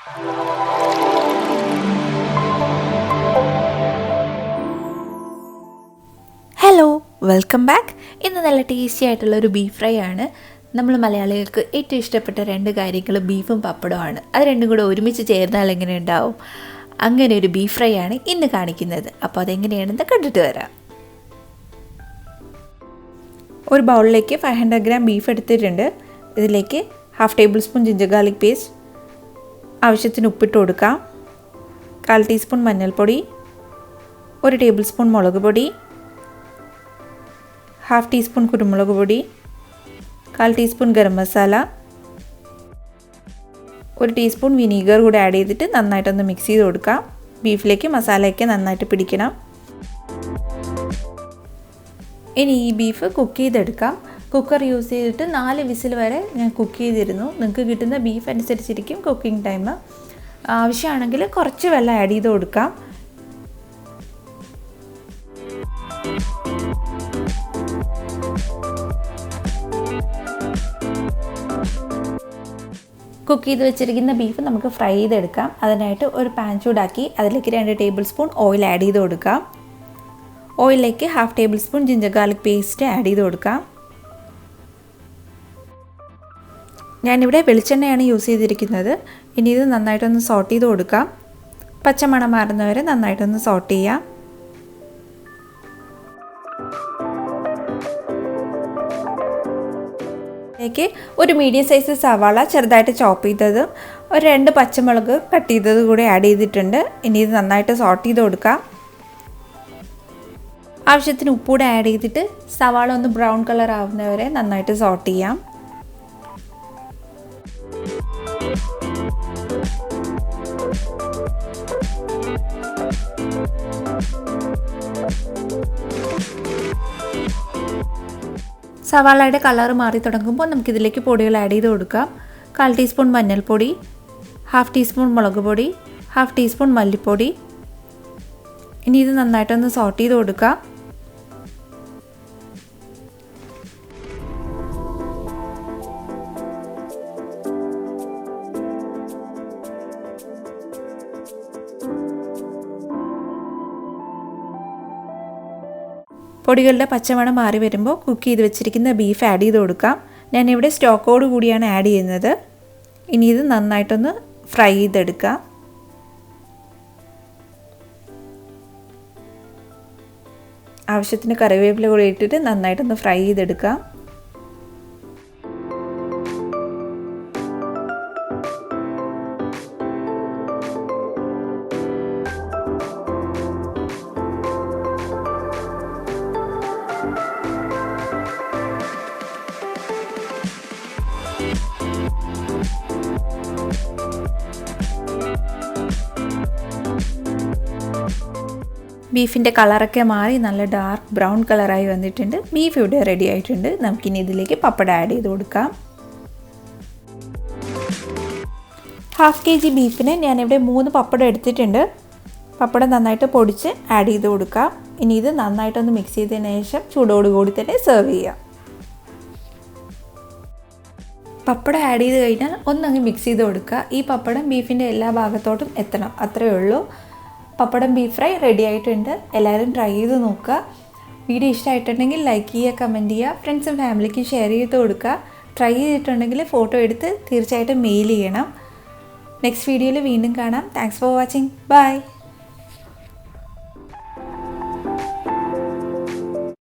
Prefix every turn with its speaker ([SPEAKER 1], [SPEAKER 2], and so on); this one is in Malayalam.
[SPEAKER 1] Hello, welcome back. ഇന്ന് നല്ല ടേസ്റ്റി ആയിട്ടുള്ളൊരു ബീഫ് ഫ്രൈ ആണ്. നമ്മൾ മലയാളികൾക്ക് ഏറ്റവും ഇഷ്ടപ്പെട്ട രണ്ട് കാര്യങ്ങൾ ബീഫും പപ്പടവുമാണ്. അത് രണ്ടും കൂടെ ഒരുമിച്ച് ചേർന്നാൽ എങ്ങനെ ഉണ്ടാവും? അങ്ങനെ ഒരു ബീഫ് ഫ്രൈ ആണ് ഇന്ന് കാണിക്കുന്നത്. അപ്പോൾ അതെങ്ങനെയാണെന്ന് കണ്ടിട്ട് വരാം. ഒരു ബൗളിലേക്ക് 500 ഗ്രാം ബീഫ് എടുത്തിട്ടുണ്ട്. ഇതിലേക്ക് 1/2 table spoon ginger garlic paste, ആവശ്യത്തിന് ഉപ്പിട്ട് കൊടുക്കാം, 1/4 ടീസ്പൂൺ മഞ്ഞൾപ്പൊടി, 1 ടേബിൾ സ്പൂൺ മുളക് പൊടി, 1/2 ടീസ്പൂൺ കുരുമുളക് പൊടി, 1/4 teaspoon garam masala, 1 teaspoon vinegar കൂടെ ആഡ് ചെയ്തിട്ട് നന്നായിട്ടൊന്ന് മിക്സ് ചെയ്ത് കൊടുക്കാം. ബീഫിലേക്ക് മസാലയൊക്കെ നന്നായിട്ട് പിടിക്കണം. ഇനി ഈ ബീഫ് കുക്ക് ചെയ്തെടുക്കാം. കുക്കർ യൂസ് ചെയ്തിട്ട് 4 വിസിൽ വരെ ഞാൻ കുക്ക് ചെയ്തിരുന്നു. നിങ്ങൾക്ക് കിട്ടുന്ന ബീഫ് അനുസരിച്ചിരിക്കും കുക്കിംഗ് ടൈം. ആവശ്യമാണെങ്കിൽ കുറച്ച് വെള്ളം ആഡ് ചെയ്ത് കൊടുക്കാം. കുക്ക് ചെയ്ത് വെച്ചിരിക്കുന്ന ബീഫ് നമുക്ക് ഫ്രൈ ചെയ്തെടുക്കാം. അതിനായിട്ട് ഒരു പാൻ ചൂടാക്കി അതിലേക്ക് 2 ടേബിൾ സ്പൂൺ ഓയിൽ ആഡ് ചെയ്ത് കൊടുക്കാം. ഓയിലിലേക്ക് 1/2 table spoon ginger garlic paste add ചെയ്ത് കൊടുക്കാം. ഞാനിവിടെ വെളിച്ചെണ്ണയാണ് യൂസ് ചെയ്തിരിക്കുന്നത്. ഇനി ഇത് നന്നായിട്ടൊന്ന് സോട്ട് ചെയ്ത് കൊടുക്കാം. പച്ചമണം മാറുന്നവരെ നന്നായിട്ടൊന്ന് സോട്ട് ചെയ്യാം. ഇതിലേക്ക് ഒരു മീഡിയം സൈസ് സവാള ചെറുതായിട്ട് ചോപ്പ് ചെയ്തതും ഒരു 2 പച്ചമുളക് കട്ട് ചെയ്തത് കൂടി ആഡ് ചെയ്തിട്ടുണ്ട്. ഇനി ഇത് നന്നായിട്ട് സോട്ട് ചെയ്ത് കൊടുക്കാം. ആവശ്യത്തിന് ഉപ്പൂടെ ആഡ് ചെയ്തിട്ട് സവാള ഒന്ന് ബ്രൗൺ കളർ ആവുന്നവരെ നന്നായിട്ട് സോട്ട് ചെയ്യാം. സവാളയുടെ കളർ മാറി തുടങ്ങുമ്പോൾ നമുക്കിതിലേക്ക് പൊടികൾ ആഡ് ചെയ്ത് കൊടുക്കാം. 1/4 ടീസ്പൂൺ മഞ്ഞൾപ്പൊടി, 1/2 ടീസ്പൂൺ മുളക് പൊടി, 1/2 ടീസ്പൂൺ മല്ലിപ്പൊടി. ഇനി ഇത് നന്നായിട്ടൊന്ന് സോട്ട് ചെയ്ത് കൊടുക്കാം. പൊടികളുടെ പച്ചമണം മാറി വരുമ്പോൾ കുക്ക് ചെയ്ത് വെച്ചിരിക്കുന്ന ബീഫ് ആഡ് ചെയ്ത് കൊടുക്കാം. ഞാനിവിടെ സ്റ്റോക്കോട് കൂടിയാണ് ആഡ് ചെയ്യുന്നത്. ഇനി ഇത് നന്നായിട്ടൊന്ന് ഫ്രൈ ചെയ്തെടുക്കാം. ആവശ്യത്തിന് കറിവേപ്പില കൂടി ഇട്ടിട്ട് നന്നായിട്ടൊന്ന് ഫ്രൈ ചെയ്തെടുക്കാം. ബീഫിൻ്റെ കളറൊക്കെ മാറി നല്ല ഡാർക്ക് ബ്രൗൺ കളറായി വന്നിട്ടുണ്ട്. ബീഫ് ഇവിടെ റെഡി ആയിട്ടുണ്ട്. നമുക്കിനി ഇതിലേക്ക് പപ്പടം ആഡ് ചെയ്ത് കൊടുക്കാം. 1/2 kg ബീഫിന് ഞാനിവിടെ 3 പപ്പടം എടുത്തിട്ടുണ്ട്. പപ്പടം നന്നായിട്ട് പൊടിച്ച് ആഡ് ചെയ്ത് കൊടുക്കാം. ഇനി ഇത് നന്നായിട്ടൊന്ന് മിക്സ് ചെയ്തതിന് ശേഷം ചൂടോടുകൂടി തന്നെ സെർവ് ചെയ്യാം. പപ്പടം ആഡ് ചെയ്ത് കഴിഞ്ഞാൽ ഒന്നങ്ങ് മിക്സ് ചെയ്ത് കൊടുക്കുക. ഈ പപ്പടം ബീഫിൻ്റെ എല്ലാ ഭാഗത്തോട്ടും എത്തണം, അത്രയേ ഉള്ളൂ. പപ്പടം ബീഫ് ഫ്രൈ റെഡി ആയിട്ടുണ്ട്. എല്ലാവരും ട്രൈ ചെയ്ത് നോക്കുക. വീഡിയോ ഇഷ്ടമായിട്ടുണ്ടെങ്കിൽ ലൈക്ക് ചെയ്യുക, കമൻറ്റ് ചെയ്യുക, ഫ്രണ്ട്സും ഫാമിലിക്കും ഷെയർ ചെയ്ത് കൊടുക്കുക. ട്രൈ ചെയ്തിട്ടുണ്ടെങ്കിൽ ഫോട്ടോ എടുത്ത് തീർച്ചയായിട്ടും മെയിൽ ചെയ്യണം. നെക്സ്റ്റ് വീഡിയോയിൽ വീണ്ടും കാണാം. Thanks for watching. ബൈ.